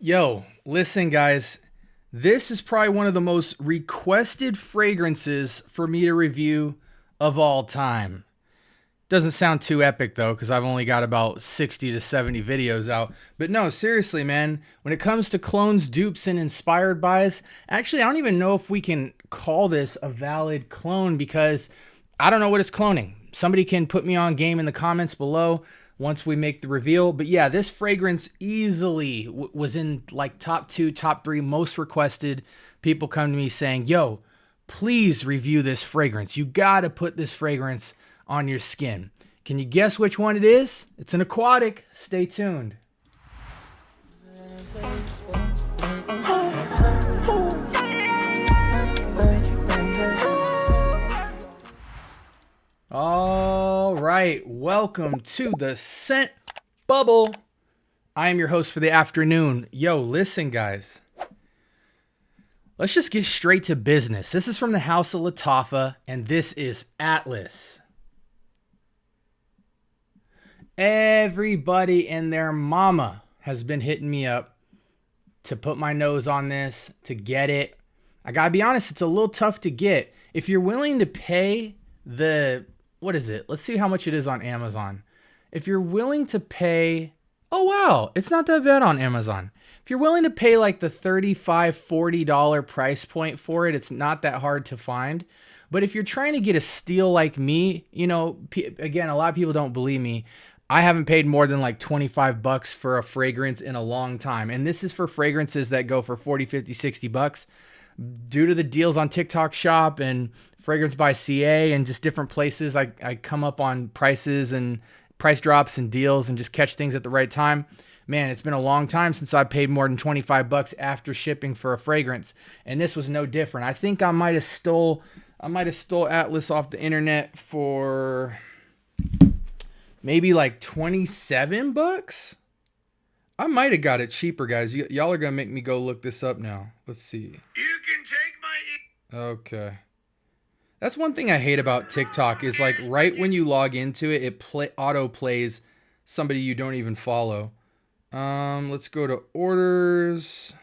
Yo, listen, guys. This is probably one of the most requested fragrances for me to review of all time. Doesn't sound too epic though, because I've only got about 60 to 70 videos out. But no, seriously, man, when it comes to clones, dupes, and inspired buys, actually, I don't even know if we can call this a valid clone because I don't know what it's cloning. Somebody can put me on game in the comments below once we make the reveal. But yeah, this fragrance easily was in like top 2, top 3 most requested. People come to me saying, yo, please review this fragrance. You gotta put this fragrance on your skin. Can you guess which one it is? It's an aquatic. Stay tuned. All right, welcome to the Scent Bubble. I am your host for the afternoon. Yo, listen, guys. Let's just get straight to business. This is from the house of Lattafa, and this is Atlas. Everybody and their mama has been hitting me up to put my nose on this, to get it. I gotta be honest, it's a little tough to get. If you're willing to pay the, what is it? Let's see how much it is on Amazon. If you're willing to pay, oh wow, it's not that bad on Amazon. If you're willing to pay like the $35, $40 price point for it, it's not that hard to find. But if you're trying to get a steal like me, you know, again, a lot of people don't believe me. I haven't paid more than like 25 bucks for a fragrance in a long time. And this is for fragrances that go for 40, 50, 60 bucks. Due to the deals on TikTok Shop and Fragrance by CA and just different places, I come up on prices and price drops and deals and just catch things at the right time. Man, it's been a long time since I paid more than 25 bucks after shipping for a fragrance. And this was no different. I think I might have stole Atlas off the internet for maybe like 27 bucks. I might have got it cheaper, guys. Y'all are going to make me go look this up now. Let's see. You can take my... Okay. That's one thing I hate about TikTok is like right when you log into it, it auto plays somebody you don't even follow. Let's go to orders.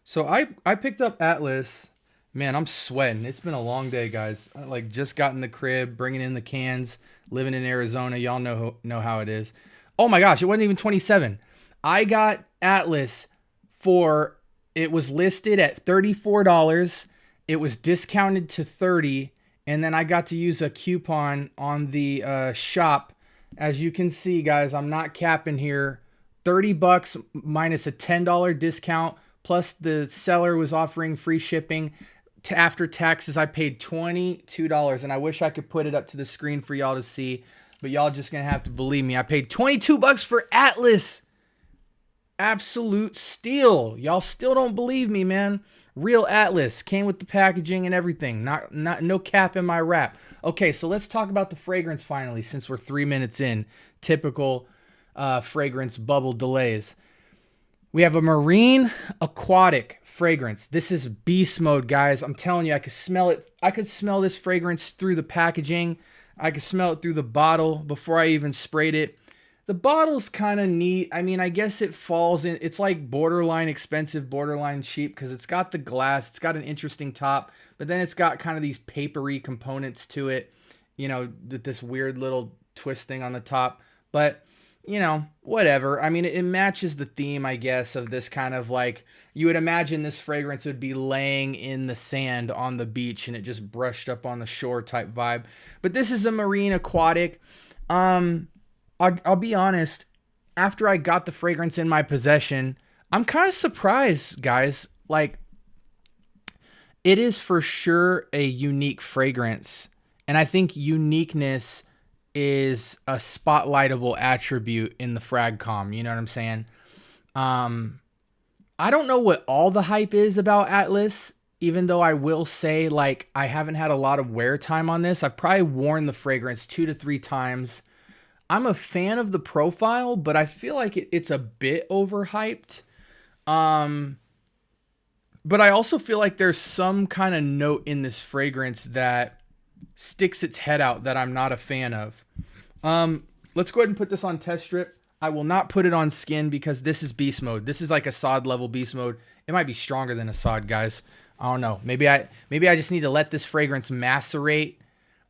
So I picked up Atlas. Man, I'm sweating. It's been a long day, guys. I like just got in the crib, bringing in the cans, living in Arizona. Y'all know how it is. Oh my gosh, it wasn't even 27. I got Atlas for, it was listed at $34. It was discounted to $30, and then I got to use a coupon on the shop. As you can see, guys, I'm not capping here. 30 bucks minus a $10 discount, plus the seller was offering free shipping. After taxes, I paid $22, and I wish I could put it up to the screen for y'all to see, but y'all just gonna have to believe me. I paid 22 bucks for Atlas. Absolute steal. Y'all still don't believe me, man. Real Atlas came with the packaging and everything. No cap in my wrap. Okay, so let's talk about the fragrance finally, since we're 3 minutes in. Typical fragrance bubble delays. We have a marine aquatic fragrance. This is beast mode, guys. I'm telling you, I could smell it. I could smell this fragrance through the packaging. I could smell it through the bottle before I even sprayed it. The bottle's kind of neat. I mean, I guess it falls in. It's like borderline expensive, borderline cheap because it's got the glass. It's got an interesting top, but then it's got kind of these papery components to it. You know, this weird little twist thing on the top. But you know, whatever. I mean, it matches the theme, I guess, of this kind of like, you would imagine this fragrance would be laying in the sand on the beach and it just brushed up on the shore type vibe. But this is a marine aquatic. I'll be honest, after I got the fragrance in my possession, I'm kind of surprised, guys. Like, it is for sure a unique fragrance. And I think uniqueness is a spotlightable attribute in the fragcom. You know what I'm saying? I don't know what all the hype is about Atlas, even though I will say, like, I haven't had a lot of wear time on this. I've probably worn the fragrance 2 to 3 times. I'm a fan of the profile, but I feel like it's a bit overhyped. But I also feel like there's some kind of note in this fragrance that sticks its head out that I'm not a fan of. Let's go ahead and put this on test strip. I will not put it on skin because this is beast mode. This is like a sod level beast mode. It might be stronger than a sod, guys. I don't know. Maybe I just need to let this fragrance macerate.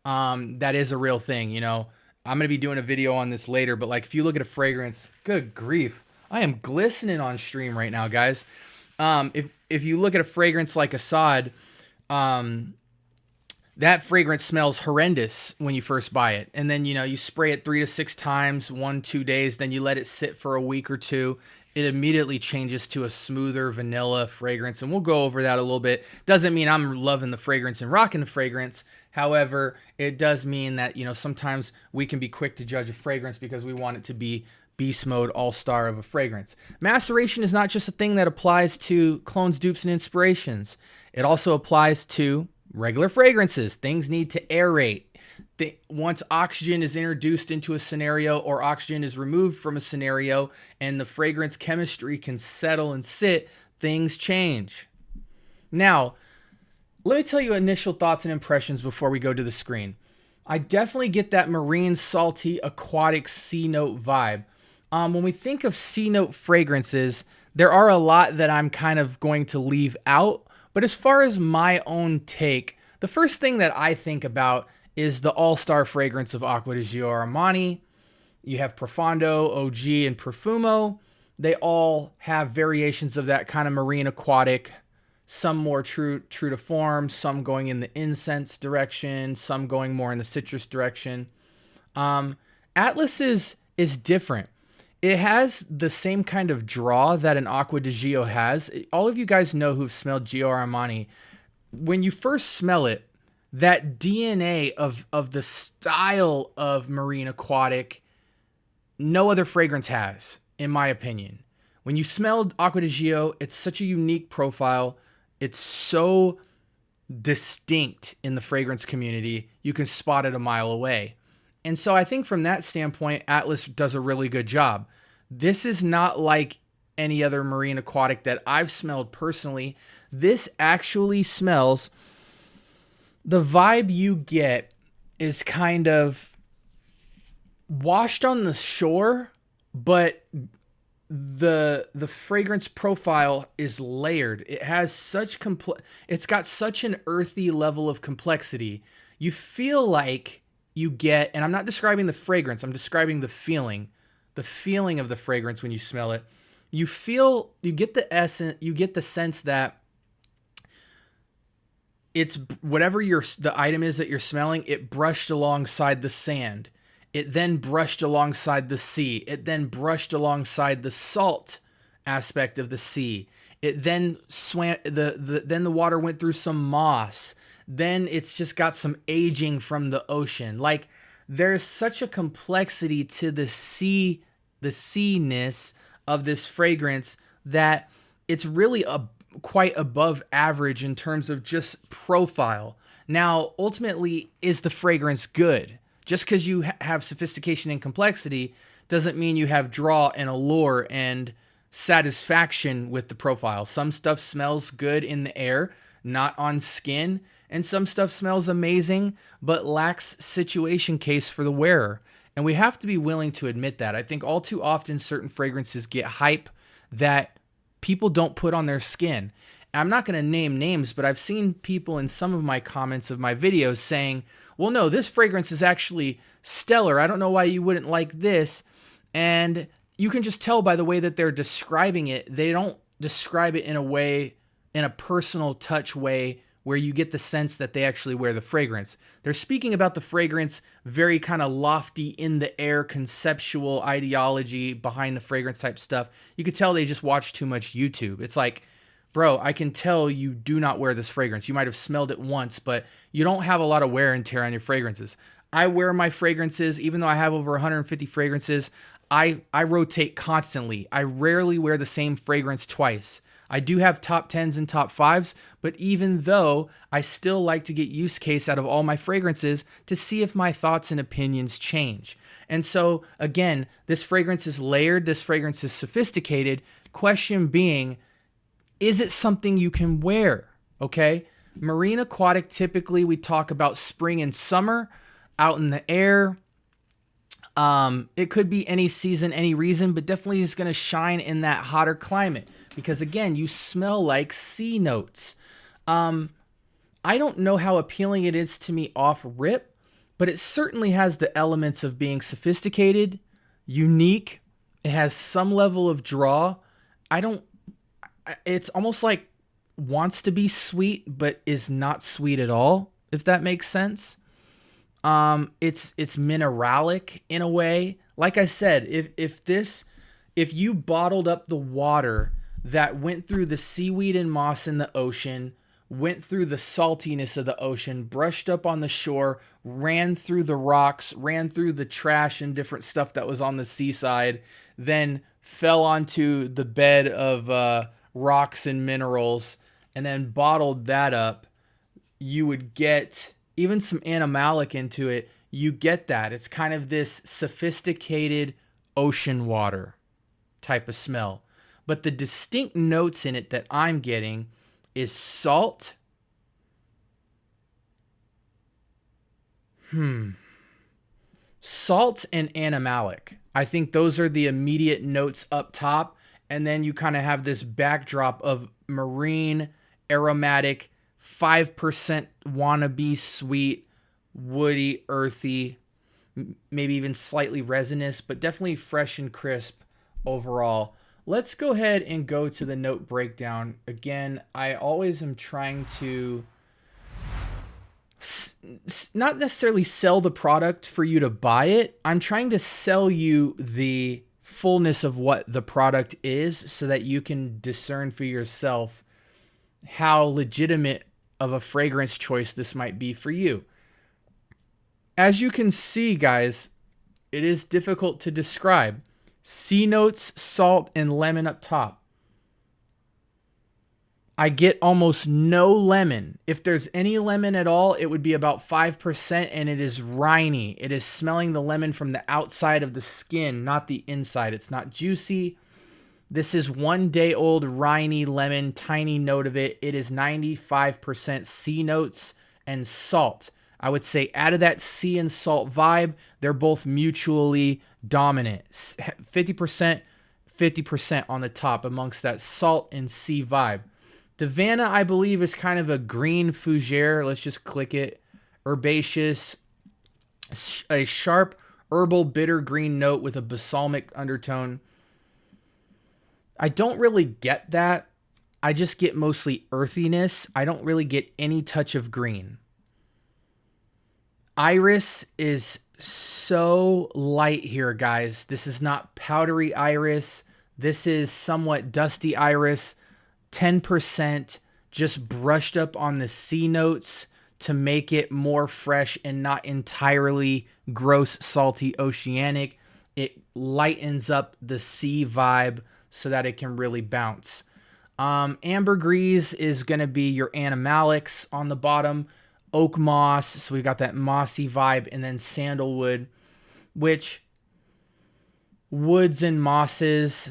That is a real thing, you know. I'm gonna be doing a video on this later, but like if you look at a fragrance, good grief, I am glistening on stream right now, guys. If you look at a fragrance like a sod, that fragrance smells horrendous when you first buy it. And then, you know, you spray it 3 to 6 times, 1-2 days, then you let it sit for a week or two. It immediately changes to a smoother vanilla fragrance. And we'll go over that a little bit. Doesn't mean I'm loving the fragrance and rocking the fragrance. However, it does mean that, you know, sometimes we can be quick to judge a fragrance because we want it to be beast mode all-star of a fragrance. Maceration is not just a thing that applies to clones, dupes, and inspirations. It also applies to regular fragrances. Things need to aerate. Once oxygen is introduced into a scenario or oxygen is removed from a scenario and the fragrance chemistry can settle and sit, things change. Now, let me tell you initial thoughts and impressions before we go to the screen. I definitely get that marine, salty, aquatic sea note vibe. When we think of sea note fragrances, there are a lot that I'm kind of going to leave out. But as far as my own take, the first thing that I think about is the all-star fragrance of Acqua di Gio Armani. You have Profondo, OG, and Profumo. They all have variations of that kind of marine aquatic, some more true to form, some going in the incense direction, some going more in the citrus direction. Atlas is different. It has the same kind of draw that an Acqua di Gio has. All of you guys know who've smelled Gio Armani. When you first smell it, that DNA of the style of marine aquatic, no other fragrance has, in my opinion. When you smelled Acqua di Gio, it's such a unique profile. It's so distinct in the fragrance community, you can spot it a mile away. And so I think from that standpoint, Atlas does a really good job. This is not like any other marine aquatic that I've smelled personally. This actually smells, the vibe you get is kind of washed on the shore, but the fragrance profile is layered. It has such it's got such an earthy level of complexity. You feel like you get, and I'm not describing the fragrance, I'm describing the feeling of the fragrance when you smell it. You get the essence, you get the sense that it's whatever the item is that you're smelling, it brushed alongside the sand. It then brushed alongside the sea. It then brushed alongside the salt aspect of the sea. It then then the water went through some moss. Then it's just got some aging from the ocean. Like, there's such a complexity to the sea-ness of this fragrance that it's really quite above average in terms of just profile. Now, ultimately, is the fragrance good? Just because you have sophistication and complexity doesn't mean you have draw and allure and satisfaction with the profile. Some stuff smells good in the air, not on skin, and some stuff smells amazing but lacks situation case for the wearer. And we have to be willing to admit that. I think all too often certain fragrances get hype that people don't put on their skin. I'm not going to name names, but I've seen people in some of my comments of my videos saying, well, no, this fragrance is actually stellar. I don't know why you wouldn't like this. And you can just tell by the way that they're describing it. They don't describe it in a way, in a personal touch way, where you get the sense that they actually wear the fragrance. They're speaking about the fragrance very kind of lofty, in the air, conceptual ideology behind the fragrance type stuff. You could tell they just watch too much YouTube. It's like, bro, I can tell you do not wear this fragrance. You might have smelled it once, but you don't have a lot of wear and tear on your fragrances. I wear my fragrances, even though I have over 150 fragrances, I rotate constantly. I rarely wear the same fragrance twice. I do have top 10s and top 5s, but even though I still like to get use case out of all my fragrances to see if my thoughts and opinions change. And so, again, this fragrance is layered. This fragrance is sophisticated. Question being, is it something you can wear? Okay. Marine aquatic, typically we talk about spring and summer, out in the air. It could be any season, any reason, but definitely is going to shine in that hotter climate because, again, you smell like sea notes. I don't know how appealing it is to me off rip, but it certainly has the elements of being sophisticated, unique. It has some level of draw. I don't, it's almost like wants to be sweet, but is not sweet at all, if that makes sense. It's mineralic in a way. Like I said, if you bottled up the water that went through the seaweed and moss in the ocean, went through the saltiness of the ocean, brushed up on the shore, ran through the rocks, ran through the trash and different stuff that was on the seaside, then fell onto the bed of rocks and minerals, and then bottled that up, you would get even some animalic into it. You get that. It's kind of this sophisticated ocean water type of smell. But the distinct notes in it that I'm getting is salt. Salt and animalic. I think those are the immediate notes up top. And then you kind of have this backdrop of marine, aromatic, 5% wannabe sweet, woody, earthy, maybe even slightly resinous, but definitely fresh and crisp overall. Let's go ahead and go to the note breakdown. Again, I always am trying to not necessarily sell the product for you to buy it. I'm trying to sell you the fullness of what the product is so that you can discern for yourself how legitimate of a fragrance choice this might be for you. As you can see, guys, it is difficult to describe. Sea notes, salt, and lemon up top. I get almost no lemon. If there's any lemon at all, it would be about 5%, and it is riny. It is smelling the lemon from the outside of the skin, not the inside. It's not juicy. This is 1 day old riny lemon, tiny note of it. It is 95% sea notes and salt. I would say out of that sea and salt vibe, they're both mutually dominant. 50%, 50% on the top amongst that salt and sea vibe. Davana, I believe, is kind of a green fougere. Let's just click it. Herbaceous, a sharp, herbal, bitter green note with a balsamic undertone. I don't really get that. I just get mostly earthiness. I don't really get any touch of green. Iris is so light here, guys. This is not powdery iris. This is somewhat dusty iris. 10% just brushed up on the sea notes to make it more fresh and not entirely gross, salty, oceanic. It lightens up the sea vibe so that it can really bounce. Ambergris is going to be your animalics on the bottom. Oakmoss, so we got that mossy vibe, and then sandalwood, which woods and mosses,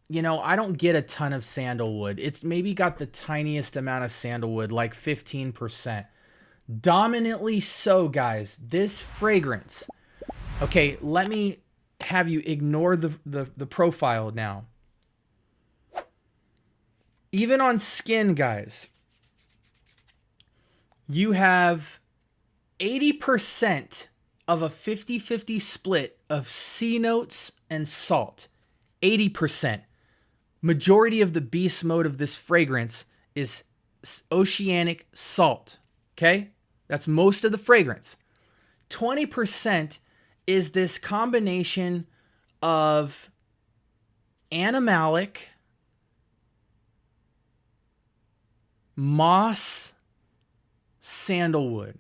you know, I don't get a ton of sandalwood. It's maybe got the tiniest amount of sandalwood, like 15%. Dominantly so, guys. This fragrance. Okay, let me have you ignore the profile now. Even on skin, guys, you have 80% of a 50-50 split of sea notes and salt. 80%. Majority of the beast mode of this fragrance is oceanic salt. Okay? That's most of the fragrance. 20% is this combination of animalic, moss, sandalwood.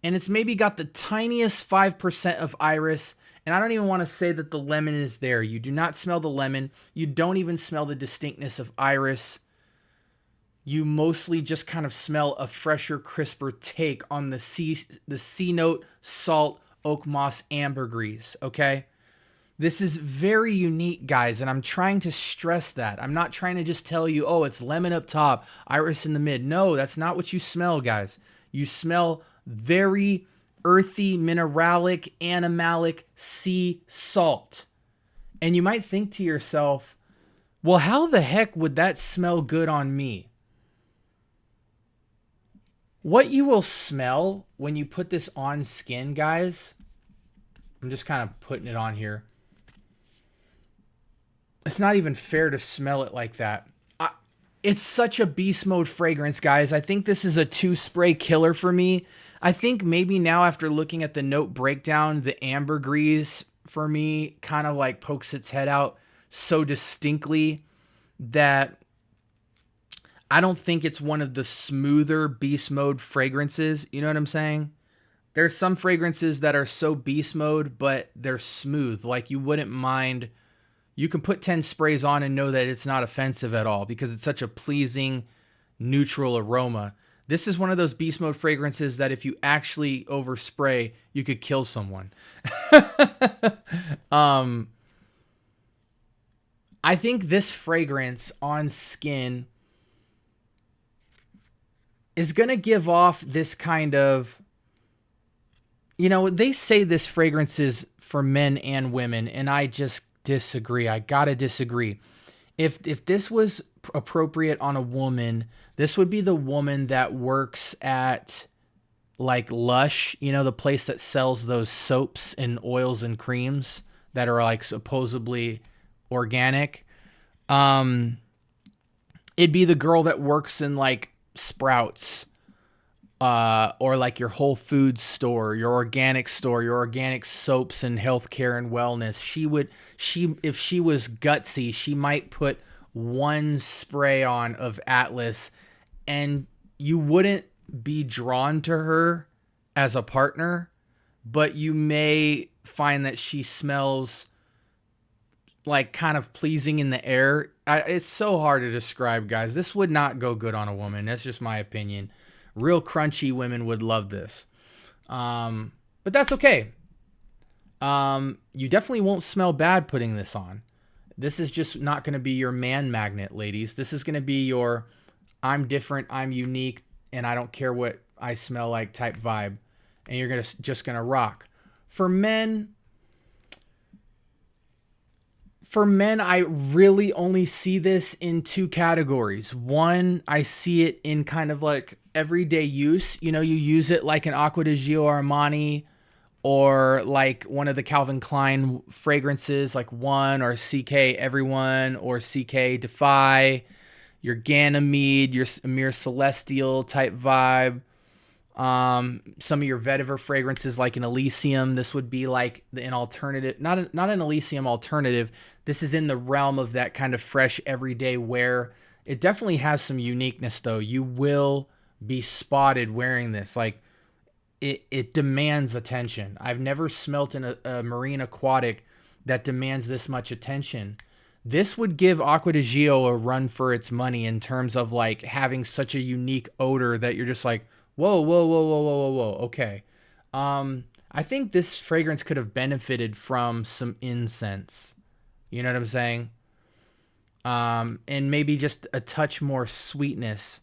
And it's maybe got the tiniest 5% of iris. And I don't even want to say that the lemon is there. You do not smell the lemon. You don't even smell the distinctness of iris. You mostly just kind of smell a fresher, crisper take on the sea note, salt, oak moss, ambergris. Okay? This is very unique, guys, and I'm trying to stress that. I'm not trying to just tell you, oh, it's lemon up top, iris in the mid. No, that's not what you smell, guys. You smell very earthy, mineralic, animalic sea salt. And you might think to yourself, well, how the heck would that smell good on me? What you will smell when you put this on skin, guys, I'm just kind of putting it on here. It's not even fair to smell it like that. It's such a beast mode fragrance, guys. I think this is a 2-spray killer for me. I think maybe now after looking at the note breakdown, the ambergris for me kind of like pokes its head out so distinctly that I don't think it's one of the smoother beast mode fragrances. You know what I'm saying? There's some fragrances that are so beast mode, but they're smooth. Like you wouldn't mind. You can put 10 sprays on and know that it's not offensive at all because it's such a pleasing, neutral aroma. This is one of those beast mode fragrances that if you actually overspray, you could kill someone. I think this fragrance on skin is going to give off this kind of, you know, they say this fragrance is for men and women, and I just disagree. I gotta disagree. If this was appropriate on a woman, this would be the woman that works at like Lush, you know, the place that sells those soaps and oils and creams that are like supposedly organic. It'd be the girl that works in like Sprouts, or like your Whole Foods store, your organic store, your organic soaps and healthcare and wellness. If she was gutsy, she might put one spray on of Atlas and you wouldn't be drawn to her as a partner, but you may find that she smells like kind of pleasing in the air. It's so hard to describe, guys. This would not go good on a woman. That's just my opinion. Real crunchy women would love this. But that's okay. You definitely won't smell bad putting this on. This is just not going to be your man magnet, ladies. This is going to be your I'm different, I'm unique, and I don't care what I smell like type vibe. And you're just going to rock. For men, I really only see this in 2 categories. One, I see it in kind of like everyday use. You know, you use it like an Acqua di Gio Armani or like one of the Calvin Klein fragrances like One or CK Everyone or CK Defy, your Ganymede, your Amir Celestial type vibe. Some of your vetiver fragrances like an Elysium. This would be like an alternative, not an Elysium alternative. This is in the realm of that kind of fresh everyday wear. It definitely has some uniqueness though. You will be spotted wearing this. Like it demands attention. I've never smelt in a marine aquatic that demands this much attention. This would give Acqua di Gio a run for its money in terms of like having such a unique odor that you're just like, whoa, whoa, whoa, whoa, whoa, whoa, whoa. Okay. I think this fragrance could have benefited from some incense. You know what I'm saying? And maybe just a touch more sweetness.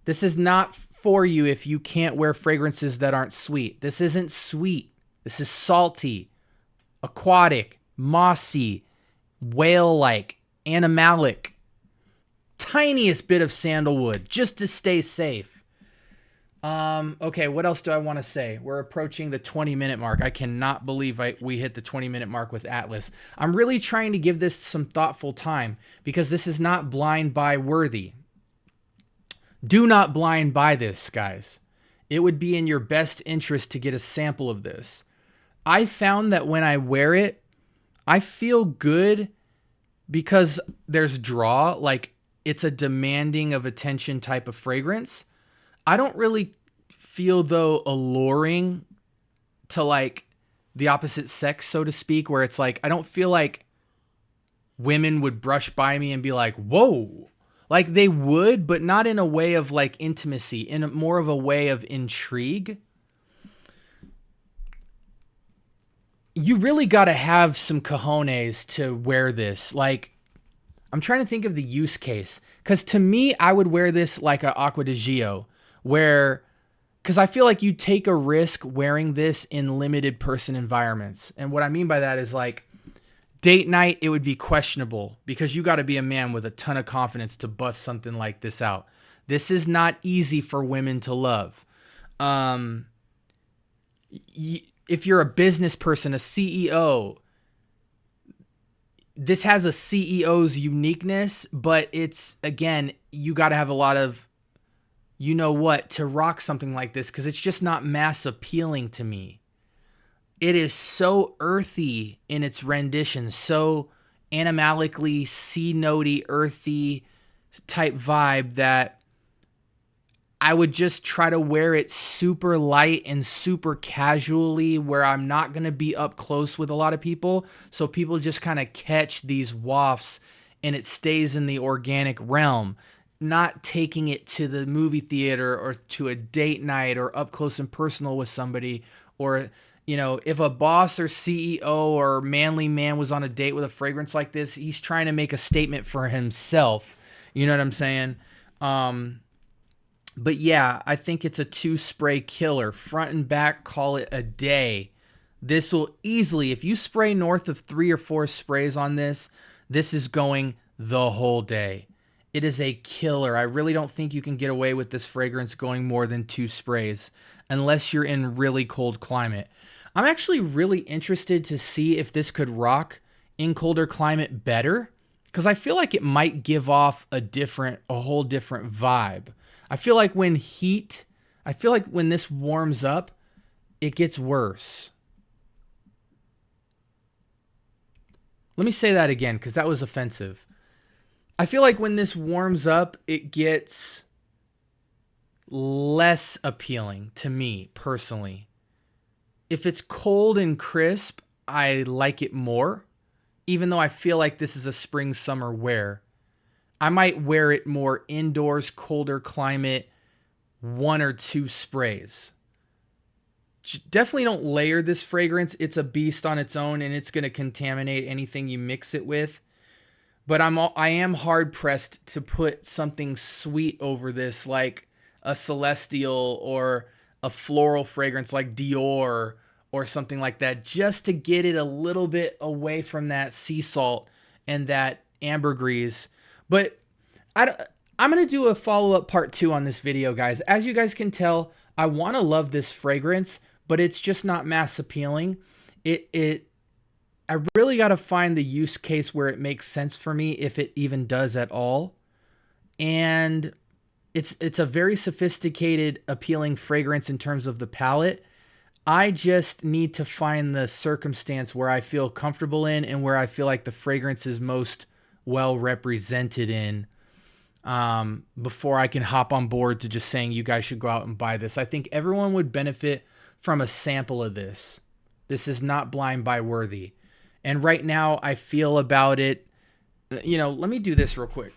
This is not for you if you can't wear fragrances that aren't sweet. This isn't sweet. This is salty, aquatic, mossy, whale-like, animalic. Tiniest bit of sandalwood just to stay safe. Okay, what else do I want to say? We're approaching the 20-minute mark. I cannot believe we hit the 20-minute mark with Atlas. I'm really trying to give this some thoughtful time because this is not blind buy worthy. Do not blind buy this, guys. It would be in your best interest to get a sample of this. I found that when I wear it, I feel good because there's draw, like it's a demanding of attention type of fragrance. I don't really feel though alluring to like the opposite sex, so to speak, where it's like, I don't feel like women would brush by me and be like, whoa, like they would, but not in a way of like intimacy, in more of a way of intrigue. You really got to have some cojones to wear this. Like, I'm trying to think of the use case. Because to me, I would wear this like a Acqua di Gio, where because I feel like you take a risk wearing this in limited person environments. And what I mean by that is like date night, it would be questionable because you got to be a man with a ton of confidence to bust something like this out. This is not easy for women to love. If you're a business person, a CEO, this has a CEO's uniqueness, but it's, again, you got to have a lot of, you know what, to rock something like this because it's just not mass appealing to me. It is so earthy in its rendition, so animalically, C-notey, earthy type vibe that I would just try to wear it super light and super casually where I'm not going to be up close with a lot of people. So people just kind of catch these wafts and it stays in the organic realm, not taking it to the movie theater or to a date night or up close and personal with somebody. Or, you know, if a boss or CEO or manly man was on a date with a fragrance like this, he's trying to make a statement for himself. You know what I'm saying? But yeah, I think it's a 2-spray killer. Front and back, call it a day. This will easily, if you spray north of 3 or 4 sprays on this, this is going the whole day. It is a killer. I really don't think you can get away with this fragrance going more than 2 sprays unless you're in really cold climate. I'm actually really interested to see if this could rock in colder climate better because I feel like it might give off a whole different vibe. I feel like when this warms up, it gets worse. Let me say that again because that was offensive. I feel like when this warms up, it gets less appealing to me personally. If it's cold and crisp, I like it more, even though I feel like this is a spring summer wear. I might wear it more indoors, colder climate, 1 or 2 sprays. Definitely don't layer this fragrance. It's a beast on its own and it's going to contaminate anything you mix it with. But I am hard pressed to put something sweet over this, like a celestial or a floral fragrance like Dior or something like that, just to get it a little bit away from that sea salt and that ambergris. But I'm going to do a follow-up part 2 on this video, guys. As you guys can tell, I want to love this fragrance, but it's just not mass appealing. I really got to find the use case where it makes sense for me, if it even does at all. And it's a very sophisticated, appealing fragrance in terms of the palette. I just need to find the circumstance where I feel comfortable in and where I feel like the fragrance is most well represented in before I can hop on board to just saying you guys should go out and buy this. I think everyone would benefit from a sample of this. This is not blind buy worthy. And right now I feel about it, you know, let me do this real quick.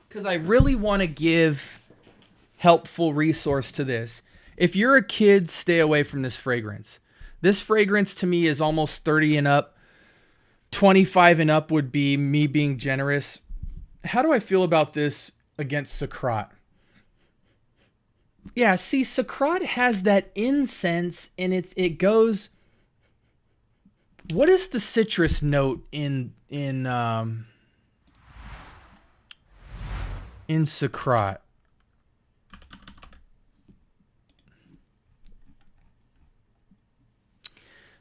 Because I really want to give helpful resource to this. If you're a kid, stay away from this fragrance. This fragrance to me is almost 30 and up. 25 and up would be me being generous. How do I feel about this against Sacrat? Yeah, see, Sacrat has that incense and it goes. What is the citrus note in Sacrat?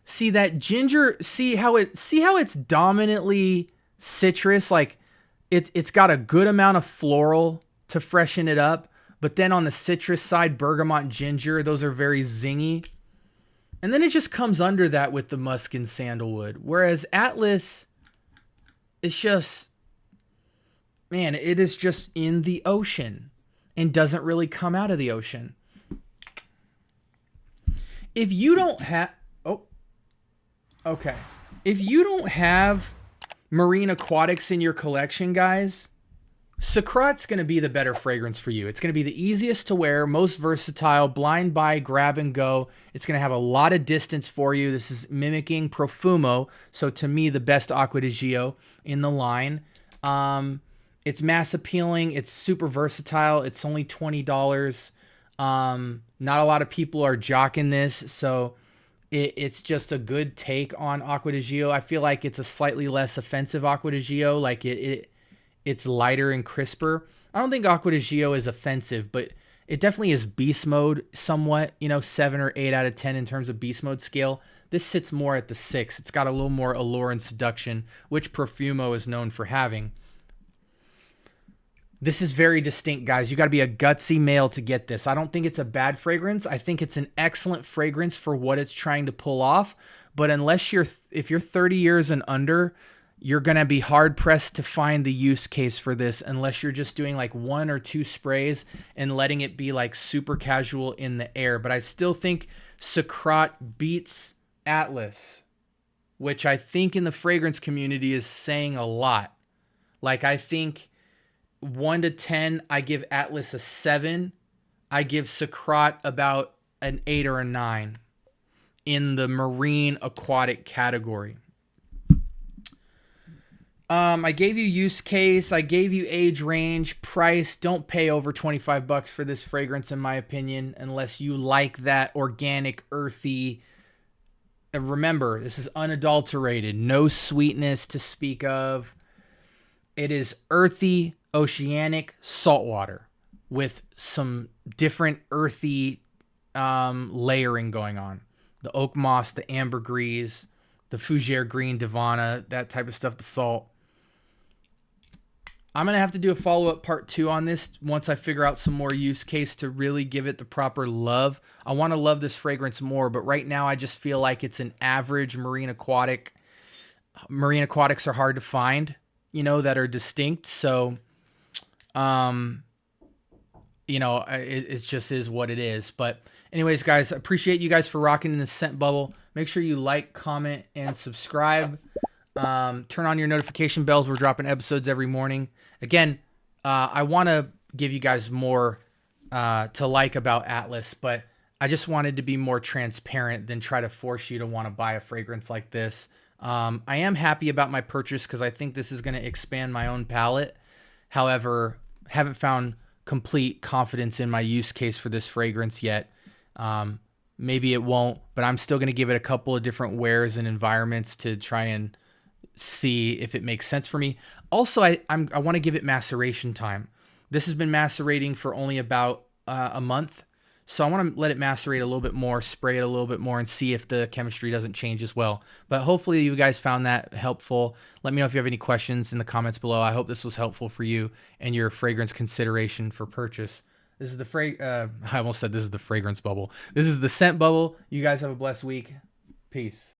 See that ginger, see how it's dominantly citrus, like it's got a good amount of floral to freshen it up, but then on the citrus side, bergamot and ginger, those are very zingy. And then it just comes under that with the musk and sandalwood. Whereas Atlas, it's just, man, it is just in the ocean and doesn't really come out of the ocean. If you don't have, okay. If you don't have marine aquatics in your collection, guys, Sacrat's going to be the better fragrance for you. It's going to be the easiest to wear, most versatile, blind buy, grab and go. It's going to have a lot of distance for you. This is mimicking Profumo, so to me, the best Acqua di Gio in the line. It's mass appealing. It's super versatile. It's only $20. Not a lot of people are jocking this, so it's just a good take on Aqua di Gio. I feel like it's a slightly less offensive Aqua di Gio. Like it's lighter and crisper. I don't think Aqua di Gio is offensive, but it definitely is beast mode somewhat. 7 or 8 out of 10 in terms of beast mode scale. This sits more at the 6. It's got a little more allure and seduction, which Perfumo is known for having. This is very distinct, guys. You got to be a gutsy male to get this. I don't think it's a bad fragrance. I think it's an excellent fragrance for what it's trying to pull off. But if you're 30 years and under, you're going to be hard pressed to find the use case for this unless you're just doing like 1 or 2 sprays and letting it be like super casual in the air. But I still think Sacrat beats Atlas, which I think in the fragrance community is saying a lot. Like, I think 1 to 10, I give Atlas a 7. I give Sacrat about an 8 or a 9 in the marine aquatic category. I gave you use case. I gave you age range, price. Don't pay over $25 for this fragrance, in my opinion, unless you like that organic, earthy. And remember, this is unadulterated. No sweetness to speak of. It is earthy, oceanic, saltwater with some different earthy layering going on. The oakmoss, the ambergris, the fougere green, davana, that type of stuff, the salt. I'm going to have to do a follow-up part 2 on this once I figure out some more use case to really give it the proper love. I want to love this fragrance more, but right now I just feel like it's an average marine aquatic. Marine aquatics are hard to find, that are distinct. So, it just is what it is. But anyways, guys, I appreciate you guys for rocking in the scent bubble. Make sure you like, comment, and subscribe. Turn on your notification bells. We're dropping episodes every morning. Again, I want to give you guys more to like about Atlas, but I just wanted to be more transparent than try to force you to want to buy a fragrance like this. I am happy about my purchase because I think this is going to expand my own palette. However, haven't found complete confidence in my use case for this fragrance yet. Maybe it won't, but I'm still going to give it a couple of different wears and environments to try and see if it makes sense for me. Also, I want to give it maceration time. This has been macerating for only about a month. So I want to let it macerate a little bit more, spray it a little bit more, and see if the chemistry doesn't change as well. But hopefully you guys found that helpful. Let me know if you have any questions in the comments below. I hope this was helpful for you and your fragrance consideration for purchase. This is the I almost said this is the fragrance bubble. This is the scent bubble. You guys have a blessed week. Peace.